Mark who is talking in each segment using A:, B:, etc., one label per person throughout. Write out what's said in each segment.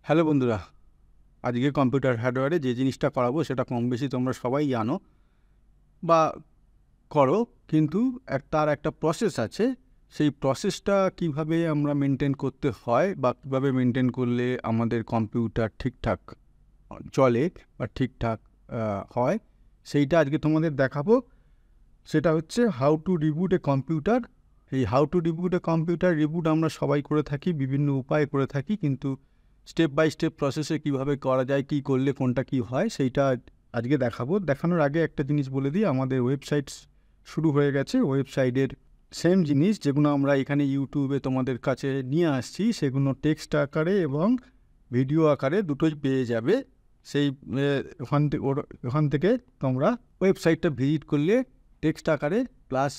A: Hello বন্ধুরা, আজকে computer হার্ডওয়্যারে যে জিনিসটা করাবো সেটা কম বেশি তোমরা সবাই জানো বা করো, কিন্তু তার একটা প্রসেস আছে। সেই প্রসেসটা কিভাবে আমরা মেনটেন করতে হয় বা কীভাবে মেনটেন করলে আমাদের কম্পিউটার ঠিকঠাক চলে বা ঠিকঠাক হয়, সেইটা আজকে তোমাদের দেখাবো। সেটা হচ্ছে how to reboot a computer. এই how to reboot a computer reboot আমরা সবাই করে থাকি, বিভিন্ন উপায়ে করে থাকি, কিন্তু স্টেপ বাই স্টেপ প্রসেসে কীভাবে করা যায়, কী করলে কোনটা কী হয়, সেইটা আজকে দেখাবো। দেখানোর আগে একটা জিনিস বলে দিই, আমাদের ওয়েবসাইট শুরু হয়ে গেছে। ওয়েবসাইটের সেম জিনিস যেগুলো আমরা এখানে ইউটিউবে তোমাদের কাছে নিয়ে আসছি, সেগুলো টেক্সট আকারে এবং ভিডিও আকারে দুটোই পেয়ে যাবে। সেই ওখান থেকে তোমরা ওয়েবসাইটটা ভিজিট করলে টেক্সট আকারে প্লাস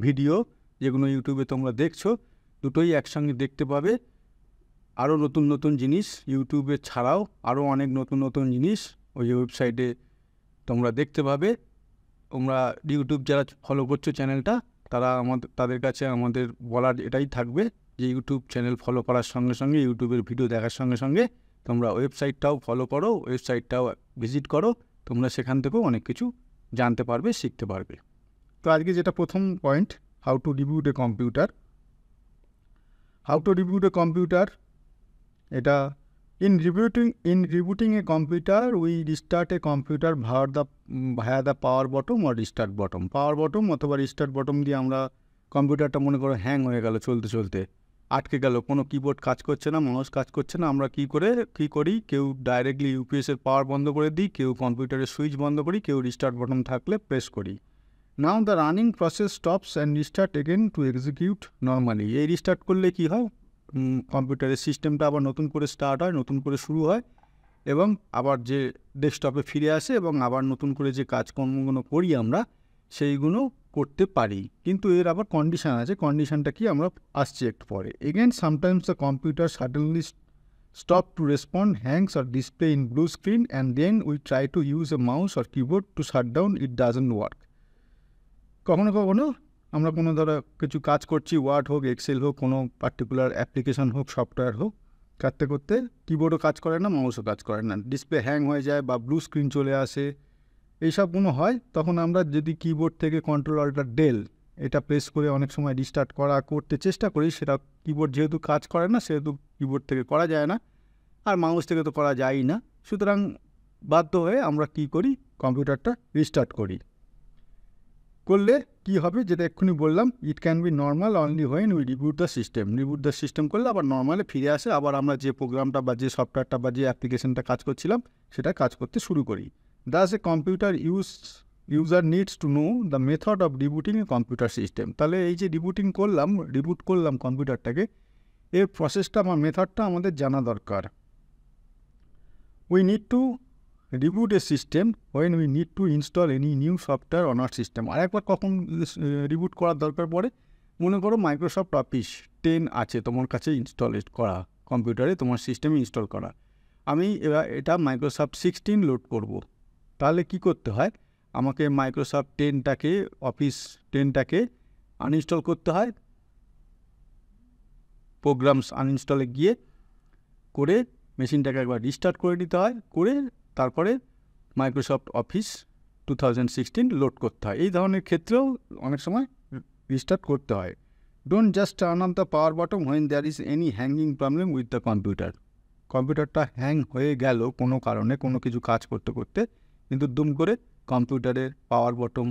A: ভিডিও, যেগুলো ইউটিউবে তোমরা দেখছো, দুটোই একসঙ্গে দেখতে পাবে। আরও নতুন নতুন জিনিস ইউটিউবে ছাড়াও আরও অনেক নতুন নতুন জিনিস ওই ওয়েবসাইটে তোমরা দেখতে পাবে। তোমরা ইউটিউব যারা ফলো করছো চ্যানেলটা, তাদের কাছে আমাদের বলার এটাই থাকবে যে ইউটিউব চ্যানেল ফলো করার সঙ্গে সঙ্গে, ইউটিউবের ভিডিও দেখার সঙ্গে সঙ্গে তোমরা ওয়েবসাইটটাও ফলো করো, ওয়েবসাইটটাও ভিজিট করো। তোমরা সেখান থেকেও অনেক কিছু জানতে পারবে, শিখতে পারবে। তো আজকে যেটা প্রথম point, how to reboot a computer. How to reboot a computer, এটা rebooting a computer we restart a computer via the power button আর রিস্টার্ট বটম। পাওয়ার বটম অথবা রিস্টার্ট বটম দিয়ে আমরা কম্পিউটারটা মনে করো হ্যাং হয়ে গেল, চলতে চলতে আটকে গেল, কোনো কিবোর্ড কাজ করছে না, মাউস কাজ করছে না। আমরা কী করি, কেউ ডাইরেক্টলি ইউপিএসের পাওয়ার বন্ধ করে দিই, কেউ কম্পিউটারের সুইচ বন্ধ করি, কেউ রিস্টার্ট বটন থাকলে প্রেস করি। Now the running process stops and restart again to execute normally. এই রিস্টার্ট করলে কী হয়, কম্পিউটারের সিস্টেমটা আবার নতুন করে স্টার্ট হয়, নতুন করে শুরু হয় এবং আবার যে ডেস্কটপে ফিরে আসে এবং আবার নতুন করে যে কাজকর্মগুলো করি আমরা সেইগুলো করতে পারি। কিন্তু এর আবার কন্ডিশান আছে। কন্ডিশানটা কি আমরা আসছি একটু পরে। Again sometimes the computer suddenly stop to respond, hangs or display in blue screen and then we try to use a mouse or keyboard to shut down, it doesn't work. কখনো কখনো আমরা কোনো ধরো কিছু কাজ করছি, ওয়ার্ড হোক, Excel হোক, কোনো পার্টিকুলার অ্যাপ্লিকেশন হোক, সফটওয়্যার হোক, করতে করতে কিবোর্ডও কাজ করে না, মাউসও কাজ করে না, ডিসপ্লে হ্যাং হয়ে যায় বা ব্লু স্ক্রিন চলে আসে, এইসবগুলো হয়। তখন আমরা যদি কিবোর্ড থেকে কন্ট্রোল অল্টার ডেল এটা প্রেস করে অনেক সময় রিস্টার্ট করতে চেষ্টা করি, সেটা কিবোর্ড যেহেতু কাজ করে না সেহেতু কিবোর্ড থেকে করা যায় না, আর মাউস থেকে তো করা যায়ই না। সুতরাং বাধ্য হয়ে আমরা কী করি, কম্পিউটারটা রিস্টার্ট করি। করলে কি হবে, যেটা এক্ষুনি বললাম, it can be normal only when we reboot the system. Reboot the system করলে আবার নর্মালে ফিরে আসে, আবার আমরা যে প্রোগ্রামটা বা যে সফটওয়্যারটা বা যে অ্যাপ্লিকেশনটা কাজ করছিলাম সেটা কাজ করতে শুরু করি। Thus a computer user needs to know the method of rebooting a computer system. তাহলে এই যে রিবুট করলাম কম্পিউটারটাকে, এর প্রসেসটা বা মেথডটা আমাদের জানা দরকার। We need to reboot a system when we need to install any new software on our system. আর একবার কখন রিবুট করার দরকার পড়ে, মনে করো মাইক্রোসফট অফিস 10 আছে তোমার কাছে ইনস্টল করা, কম্পিউটারে তোমার সিস্টেমে ইনস্টল করা। আমি এবার এটা মাইক্রোসফট 16 লোড করব। তাহলে কি করতে হয়, আমাকে মাইক্রোসফট 10টাকে, অফিস 10টাকে আনইনস্টল করতে হয়, প্রোগ্রামস আনইনস্টলে গিয়ে করে মেশিনটাকে একবার রিস্টার্ট করে নিতে হয়, করে তারপরে মাইক্রোসফট অফিস 2016 লোড করতে হয়। এই ধরনের ক্ষেত্রেও অনেক সময় রিস্টার্ট করতে হয়। Don't just turn on the power bottom when there is any hanging problem with the computer. কম্পিউটারটা হ্যাং হয়ে গেল কোনো কারণে, কোনো কিছু কাজ করতে করতে, কিন্তু দুম করে কম্পিউটারের পাওয়ার বটম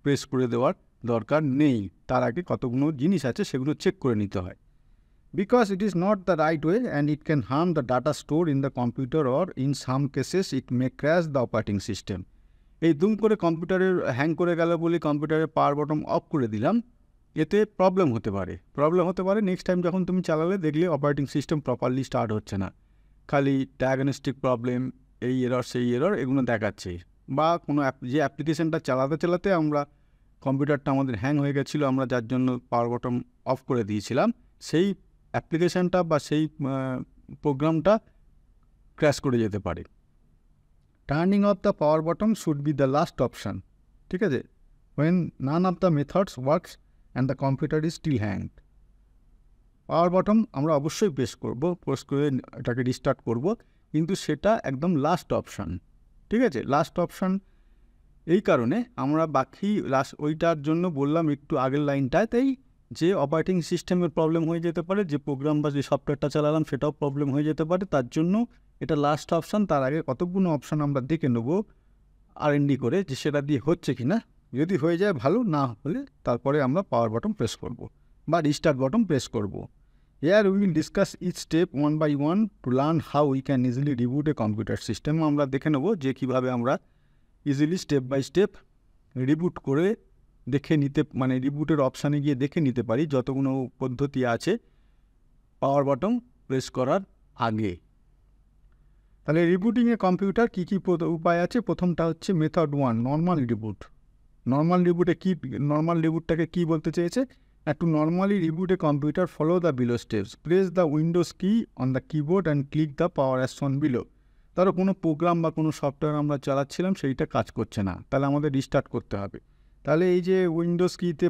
A: প্রেস করে দেওয়ার দরকার নেই। তার আগে কতগুলো জিনিস আছে সেগুলো চেক করে নিতে হয়। Because it is not the right way and it can harm the data stored in the computer, or in some cases it may crash the operating system. এই দুম করে কম্পিউটারের হ্যাং করে গেল বলে কম্পিউটারের পাওয়ার বটম অফ করে দিলাম, এতে প্রবলেম হতে পারে। নেক্সট টাইম যখন তুমি চালালে দেখলে অপারেটিং সিস্টেম প্রপারলি স্টার্ট হচ্ছে না, খালি ডায়াগনস্টিক প্রবলেম, এই এরর সেই এরর এগুলো দেখাচ্ছে। বা কোনো যে অ্যাপ্লিকেশানটা চালাতে আমরা কম্পিউটারটা আমাদের হ্যাং হয়ে গেছিলো, আমরা যার জন্য পাওয়ার বটম অফ করে দিয়েছিলাম, সেই অ্যাপ্লিকেশানটা বা সেই প্রোগ্রামটা ক্র্যাশ করে যেতে পারে। Turning off the power bottom should be the last option, ঠিক আছে, when none of the methods works and the computer is still hanged. Power bottom আমরা অবশ্যই প্রেস করে এটাকে রিস্টার্ট করব, কিন্তু সেটা একদম লাস্ট অপশান। ঠিক আছে, লাস্ট অপশান এই কারণে আমরা বাকি ওইটার জন্য বললাম একটু আগের লাইনটাতেই যে অপারেটিং সিস্টেমের প্রবলেম হয়ে যেতে পারে, যে প্রোগ্রাম বা যে সফটওয়্যারটা চালালাম সেটাও প্রবলেম হয়ে যেতে পারে, তার জন্য এটা লাস্ট অপশান। তার আগে কতগুলো অপশান আমরা দেখে নেবো R&D করে যে সেটা দিয়ে হচ্ছে কি না। যদি হয়ে যায় ভালো, না হলে তারপরে আমরা পাওয়ার বটম প্রেস করব বা রিস্টার্ট বটম প্রেস করব। Here we will discuss each step one by one to learn how we can easily reboot a computer system. আমরা দেখে নেব যে কীভাবে আমরা easily step by step reboot করে দেখে নিতে, মানে রিবুটের অপশানে গিয়ে দেখে নিতে পারি যতগুলো পদ্ধতি আছে পাওয়ার বটম প্রেস করার আগে। তাহলে রিবুটিংয়ে কম্পিউটার কী কী উপায় আছে? প্রথমটা হচ্ছে মেথড 1, নর্মাল রিবুট। নর্মাল রিবুটটাকে কী বলতে চেয়েছে? To normally reboot a computer follow the below steps, press the Windows key on the keyboard and click the power as shown below. ধরো কোনো প্রোগ্রাম বা কোনো সফটওয়্যার আমরা চালাচ্ছিলাম, সেইটা কাজ করছে না, তাহলে আমাদের রিস্টার্ট করতে হবে। তাহলে এই যে উইন্ডোজ কিতে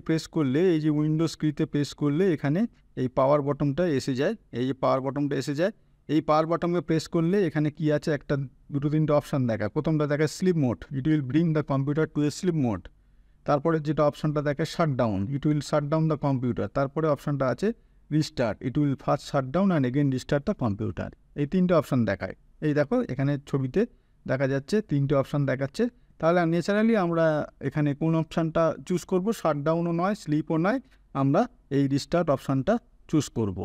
A: প্রেস করলে এখানে এই পাওয়ার বটমটা এসে যায়, এই পাওয়ার বটমে প্রেস করলে এখানে কি আছে, একটা দুটো তিনটে অপশান দেখায়। প্রথমটা দেখায় sleep mode, it will bring the computer to a sleep mode. তারপরে যেটা অপশানটা দেখায় shut down, it will shut down the computer. তারপরে অপশানটা আছে restart, it will first shut down and again restart the computer. এই তিনটে অপশান দেখায়। এই দেখো এখানে ছবিতে দেখা যাচ্ছে তিনটে অপশান দেখাচ্ছে। তাহলে ন্যাচারালি আমরা এখানে কোন অপশানটা চুজ করব? শাট ডাউনও নয়, স্লিপও নয়, আমরা এই রিস্টার্ট অপশানটা চুজ করব।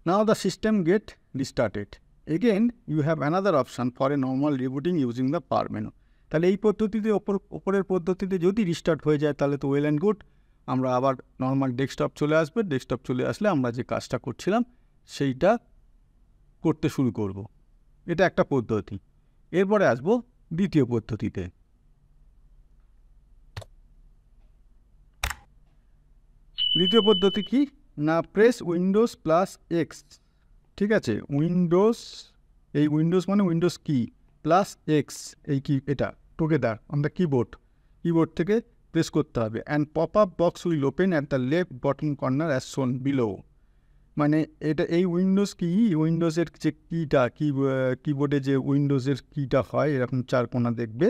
A: Now the system get restarted. Again you have another option for a normal rebooting using the power menu. তাহলে এই পদ্ধতিতে ওপরের পদ্ধতিতে যদি রিস্টার্ট হয়ে যায় তাহলে তো ওয়েল অ্যান্ড গুড, আমরা আবার নর্মাল ডেস্কটপ চলে আসবে। ডেস্কটপ চলে আসলে আমরা যে কাজটা করছিলাম সেইটা করতে শুরু করব। এটা একটা পদ্ধতি। এরপরে আসবো দ্বিতীয় পদ্ধতিতে। দ্বিতীয় পদ্ধতি কি না, প্রেস উইন্ডোজ প্লাস এক্স। ঠিক আছে, এই উইন্ডোজ মানে উইন্ডোজ কি প্লাস এক্স, এই কি এটা টুগেদার অন দ্য কিবোর্ড থেকে প্রেস করতে হবে। And pop up box will open at the left bottom corner as shown below. মানে এটা এই উইন্ডোজের যে কিবোর্ডে যে উইন্ডোজের কিটা হয় এরকম চার কোণা দেখবে,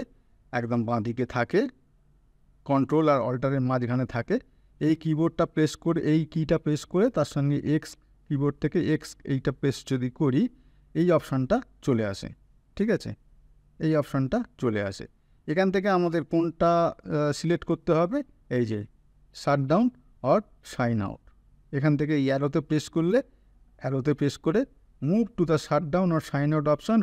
A: একদম বাঁ দিকে থাকে, কন্ট্রোল আর অল্টারের মাঝখানে থাকে। এই কিবোর্ডটা প্রেস করে, এই কিটা প্রেস করে তার সঙ্গে এক্স, কিবোর্ড থেকে এক্স এইটা প্রেস যদি করি, এই অপশানটা চলে আসে। ঠিক আছে, এই অপশানটা চলে আসে। এখান থেকে আমাদের কোনটা সিলেক্ট করতে হবে? এই যে shut down or sign out. এখান থেকে এই অ্যারোতে প্রেস করে move to the shut down or sign out option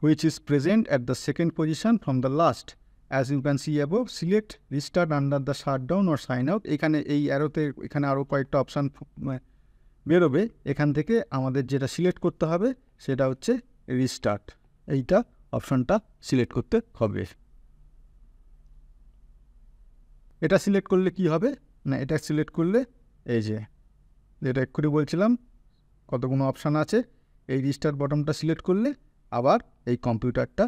A: which is present at the second position from the last. As you can see above, select restart under the shut down or sign out. এখানে এই অ্যারোতে এখানে আরও কয়েকটা option বেরোবে। এখান থেকে আমাদের যেটা সিলেক্ট করতে হবে সেটা হচ্ছে রিস্টার্ট, এইটা অপশানটা সিলেক্ট করতে হবে। এটা সিলেক্ট করলে কি হবে না, এটা সিলেক্ট করলে এই যে যেটা এক্ষুনি বলছিলাম কতগুলো অপশান আছে, এই রিস্টার্ট বটনটা সিলেক্ট করলে আবার এই কম্পিউটারটা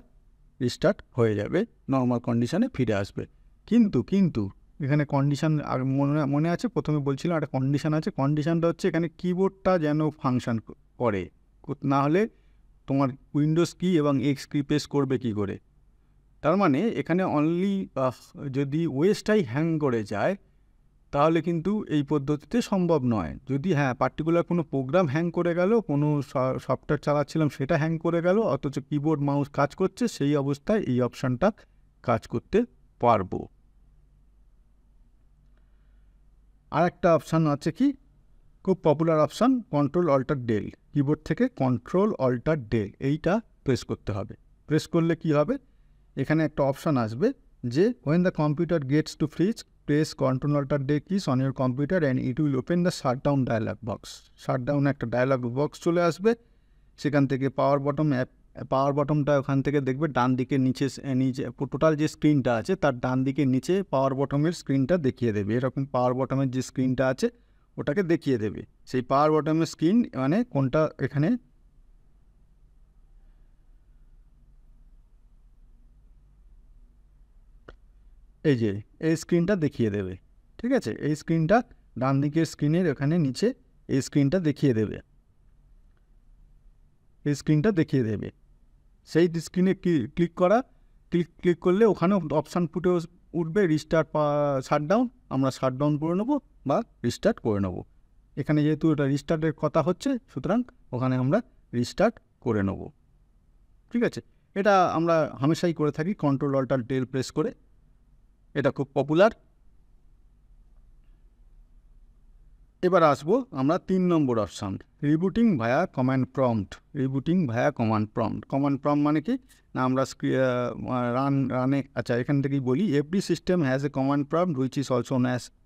A: রিস্টার্ট হয়ে যাবে, নর্মাল কন্ডিশনে ফিরে আসবে। কিন্তু এখানে কন্ডিশান আর মনে আছে, প্রথমে বলছিলাম একটা কন্ডিশান আছে। কন্ডিশানটা হচ্ছে এখানে কিবোর্ডটা যেন ফাংশান করে, না হলে তোমার উইন্ডোজ কি এবং এক্স কি প্রেস করবে কি করে। তার মানে এখানে অনলি যদি ওয়েসটাই হ্যাং করে যায় তাহলে কিন্তু এই পদ্ধতিতে সম্ভব নয়। যদি পার্টিকুলার কোনো প্রোগ্রাম হ্যাং করে গেল, কোনো সফটওয়্যার চালাচ্ছিলাম সেটা হ্যাং করে গেল, অথচ কিবোর্ড মাউস কাজ করছে, সেই অবস্থায় এই অপশানটা কাজ করতে পারবো। আর একটা অপশান আছে কি, খুব popular option, control alt del. Keyboard থেকে কন্ট্রোল অল্টার ডেল এইটা প্রেস করতে হবে। প্রেস করলে কি হবে, এখানে একটা অপশান আসবে যে when the computer gets to freeze, press Ctrl Alt D keys on your computer and it will open the shutdown dialog box. Shutdown একটা ডায়ালগ বক্স চলে আসবে। সেখান থেকে পাওয়ার বটমটা ওখান থেকে দেখবে ডান দিকে নিচে টোটাল যে স্ক্রিনটা আছে তার ডান দিকে নিচে পাওয়ার বটমের স্ক্রিনটা দেখিয়ে দেবে। এরকম পাওয়ার বটমের যে স্ক্রিনটা আছে ওটাকে দেখিয়ে দেবে। সেই পাওয়ার বটমের স্ক্রিন মানে কোনটা, এখানে এই যে এই স্ক্রিনটা দেখিয়ে দেবে। ঠিক আছে, এই স্ক্রিনটা ডান দিকের স্ক্রিনের এখানে নিচে এই স্ক্রিনটা দেখিয়ে দেবে, এই স্ক্রিনটা দেখিয়ে দেবে। সেই স্ক্রিনে ক্লিক ক্লিক করলে ওখানে অপশান ফুটে উঠবে রিস্টার্ট বা শাটডাউন। আমরা শাটডাউন করে নেবো বা রিস্টার্ট করে নেবো। এখানে যেহেতু এটা রিস্টার্টের কথা হচ্ছে, সুতরাং ওখানে আমরা রিস্টার্ট করে নেব। ঠিক আছে, এটা আমরা হামেশাই করে থাকি কন্ট্রোল অল্ট ডেল প্রেস করে, এটা খুব পপুলার। এবার আসবো আমরা 3 নম্বর অপশান, রিবুটিং ভায়া কমান্ড প্রম্পট। রিবুটিং ভায়া কমান্ড প্রম্পট। কমান্ড প্রম্পট মানে কি না, আমরা রানে আচ্ছা এখান থেকেই বলি, every system has a command prompt which is also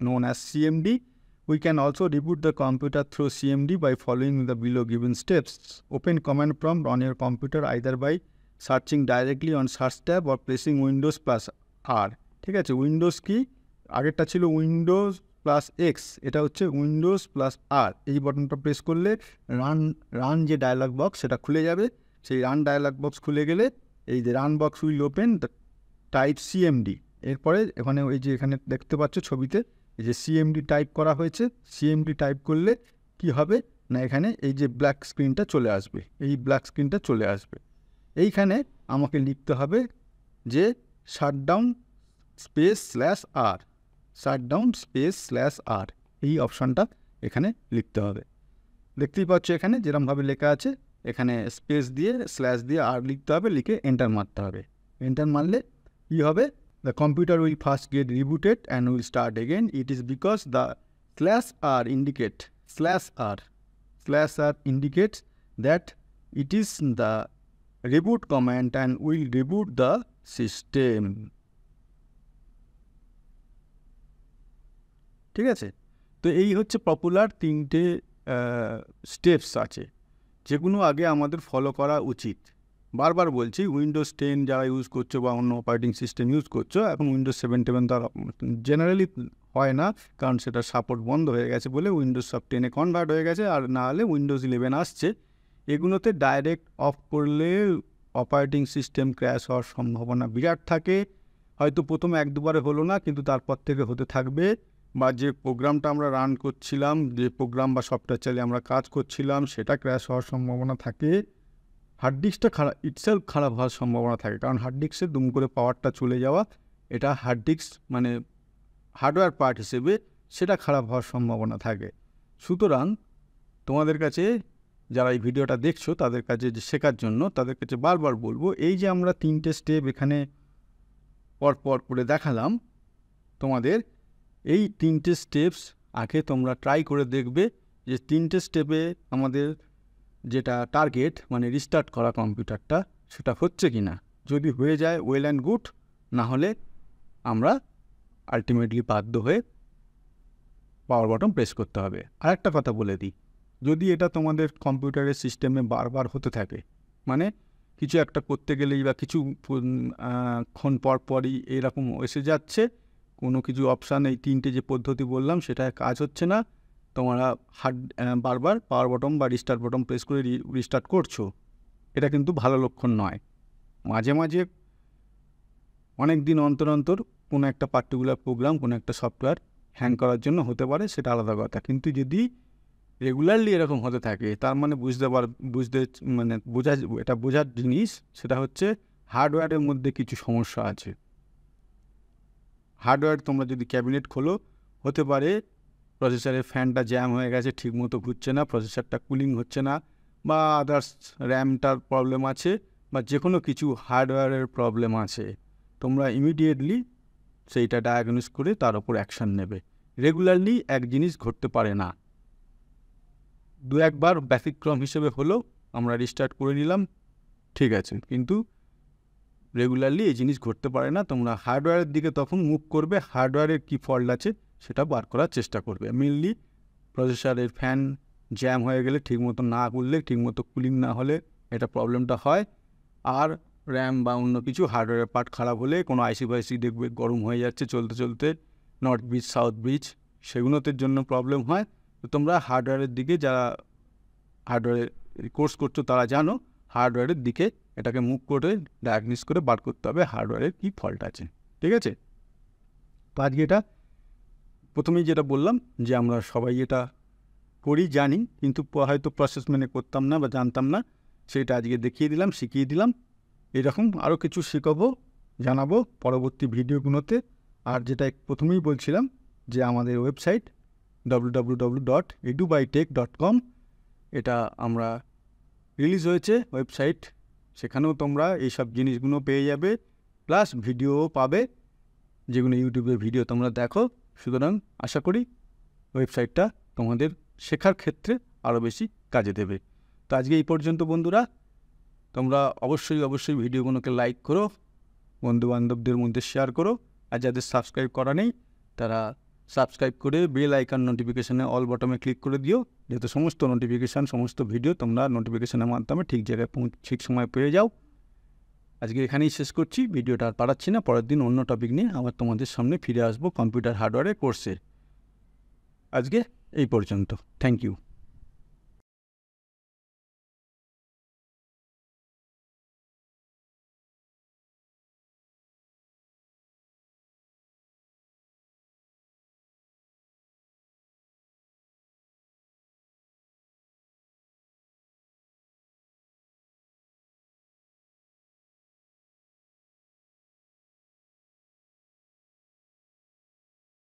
A: known as CMD. We can also reboot the computer through CMD by following the below given steps. Open command prompt on your computer either by searching directly on search tab or pressing Windows plus R. ঠিক আছে, Windows কি, আগেরটা ছিল Windows plus x, এটা হচ্ছে Windows plus আর। এই বাটনটা press করলে রান যে ডায়ালগ বক্স সেটা খুলে যাবে। সেই রান ডায়ালগ বক্স খুলে গেলে এই যে run box will open the type CMD. এরপরে এখানে ওই যে এখানে দেখতে পাচ্ছ ছবিতে এই যে সিএমডি টাইপ করা হয়েছে, সিএমডি টাইপ করলে কি হবে না, এখানে এই যে ব্ল্যাক স্ক্রিনটা চলে আসবে, এই ব্ল্যাক স্ক্রিনটা চলে আসবে। এইখানে আমাকে লিখতে হবে যে shutdown space slash R, shutdown space slash R, এই অপশানটা এখানে লিখতে হবে। দেখতেই পাচ্ছ এখানে যেরকমভাবে লেখা আছে, এখানে স্পেস দিয়ে স্ল্যাশ দিয়ে আর লিখতে হবে, লিখে এন্টার মারতে হবে। এন্টার মারলে কী হবে, the computer will first get rebooted and will start again. It is because the /r indicates that it is the reboot command and will reboot the system. ঠিক আছে, তো এই হচ্ছে পপুলার 3টে স্টেপস আছে, যেগুলো আগে আমাদের ফলো করা উচিত। বারবার বলছি, উইন্ডোজ 10 যারা ইউজ করছো বা অন্য অপারেটিং সিস্টেম ইউজ করছো, এখন উইন্ডোজ 7 তার জেনারেলি হয় না, কারণ সেটা সাপোর্ট বন্ধ হয়ে গেছে বলে উইন্ডোজ সব 10-এ কনভার্ট হয়ে গেছে, আর না হলে উইন্ডোজ 11 আসছে। এগুলোতে ডাইরেক্ট অফ করলে অপারেটিং সিস্টেম ক্র্যাশ হওয়ার সম্ভাবনা বিরাট থাকে। হয়তো প্রথম 1-2বারে হলো না, কিন্তু তারপর থেকে হতে থাকবে। বা যে প্রোগ্রামটা আমরা রান করছিলাম, যে প্রোগ্রাম বা সফটওয়্যার চালিয়ে আমরা কাজ করছিলাম, সেটা ক্র্যাশ হওয়ার সম্ভাবনা থাকে। হার্ড ডিস্কটা খারাপ হওয়ার সম্ভাবনা থাকে, কারণ হার্ড ডিস্কের দুম করে পাওয়ারটা চলে যাওয়া, এটা হার্ড ডিস্ক মানে হার্ডওয়্যার পার্ট হিসেবে সেটা খারাপ হওয়ার সম্ভাবনা থাকে। সুতরাং তোমাদের কাছে যারা এই ভিডিওটা দেখছো, তাদের কাছে যে শেখার জন্য তাদের কাছে বারবার বলবো, এই যে আমরা 3টে স্টেপ এখানে পরপর করে দেখালাম তোমাদের, এই 3টে স্টেপস আগে তোমরা ট্রাই করে দেখবে যে 3টে স্টেপে আমাদের যেটা টার্গেট মানে রিস্টার্ট করা কম্পিউটারটা, সেটা হচ্ছে কি না। যদি হয়ে যায় ওয়েল অ্যান্ড গুড, না হলে আমরা আলটিমেটলি বাধ্য হয়ে পাওয়ার বাটন প্রেস করতে হবে। আরেকটা কথা বলে দিই, যদি এটা তোমাদের কম্পিউটারের সিস্টেমে বারবার হতে থাকে, মানে কিছু একটা করতে গেলেই বা কিছুক্ষণ পরই এরকম এসে যাচ্ছে, কোনো কিছু অপশান এই 3টে যে পদ্ধতি বললাম সেটায় কাজ হচ্ছে না, তোমরা বারবার পাওয়ার বটন বা রিস্টার্ট বটন প্রেস করে রিস্টার্ট করছো, এটা কিন্তু ভালো লক্ষণ নয়। মাঝে মাঝে অনেক দিন অন্তর অন্তর কোনো একটা পার্টিকুলার প্রোগ্রাম, কোনো একটা সফটওয়্যার হ্যাং করার জন্য হতে পারে, সেটা আলাদা কথা। কিন্তু যদি রেগুলারলি এরকম হতে থাকে, তার মানে এটা বোঝার জিনিস, সেটা হচ্ছে হার্ডওয়্যারের মধ্যে কিছু সমস্যা আছে। হার্ডওয়্যার তোমরা যদি ক্যাবিনেট খোলো, হতে পারে প্রসেসরের ফ্যানটা জ্যাম হয়ে গেছে, ঠিকমতো ঘুরছে না, প্রসেসরটা কুলিং হচ্ছে না, বা আদার্স র্যামটার প্রবলেম আছে, বা যে কোনো কিছু হার্ডওয়্যারের প্রবলেম আছে। তোমরা ইমিডিয়েটলি সেইটা ডায়াগনোস করে তার ওপর অ্যাকশান নেবে। রেগুলারলি এক জিনিস ঘটতে পারে না, 2-1বার ব্যতিক্রম হিসেবে হলেও আমরা রিস্টার্ট করে নিলাম, ঠিক আছে, কিন্তু রেগুলারলি এই জিনিস ঘটতে পারে না। তোমরা হার্ডওয়্যারের দিকে তখন মুভ করবে, হার্ডওয়্যারের কী ফল্ট আছে সেটা বার করার চেষ্টা করবে। মেনলি প্রসেসরের ফ্যান জ্যাম হয়ে গেলে, ঠিকমতো না করলে, ঠিকমতো কুলিং না হলে এটা প্রবলেমটা হয়। আর র্যাম বা অন্য কিছু হার্ডওয়্যারের পার্ট খারাপ হলে, কোনো আইসি ফাইসি দেখবে গরম হয়ে যাচ্ছে চলতে চলতে, নর্থ ব্রিজ সাউথ ব্রিজ, সেগুলোতে জন্য প্রবলেম হয়। তো তোমরা হার্ডওয়্যারের দিকে, যারা হার্ডওয়্যারের কোর্স করছো তারা জানো, হার্ডওয়্যারের দিকে এটাকে মুভ করে ডায়াগনোস করে বার করতে হবে হার্ডওয়্যারের কী ফল্ট আছে, ঠিক আছে। তো আজকে এটা প্রথমেই যেটা বললাম যে আমরা সবাই এটা করি, জানি, কিন্তু হয়তো প্রসেস মেনে করতাম না বা জানতাম না, সেটা আজকে দেখিয়ে দিলাম, শিখিয়ে দিলাম। এরকম আরও কিছু শেখাবো, জানাবো পরবর্তী ভিডিওগুলোতে। আর যেটা প্রথমেই বলছিলাম যে আমাদের ওয়েবসাইট www.edubytech.com, এটা আমরা রিলিজ হয়েছে ওয়েবসাইট, সেখানেও তোমরা এইসব জিনিসগুলো পেয়ে যাবে, প্লাস ভিডিওও পাবে, যেগুলো ইউটিউবে ভিডিও তোমরা দেখো। সুতরাং আশা করি ওয়েবসাইটটা তোমাদের শেখার ক্ষেত্রে আরও বেশি কাজে দেবে। তো আজকে এই পর্যন্ত বন্ধুরা, তোমরা অবশ্যই ভিডিওগুলোকে লাইক করো, বন্ধুবান্ধবদের মধ্যে শেয়ার করো, আর যাদের সাবস্ক্রাইব করা নেই তারা সাবস্ক্রাইব করে বেল আইকন নোটিফিকেশানে অল বটমে ক্লিক করে দিও, যাতে সমস্ত নোটিফিকেশান, সমস্ত ভিডিও তোমরা নোটিফিকেশানের মাধ্যমে ঠিক জায়গায় ঠিক সময় পেয়ে যাও। আজকে এখানেই শেষ করছি, ভিডিওটা আর পাঠাচ্ছি না। পরের দিন অন্য টপিক নিয়ে আবার তোমাদের সামনে ফিরে আসবো কম্পিউটার হার্ডওয়্যারের কোর্সে। আজকে এই পর্যন্ত, থ্যাংক ইউ।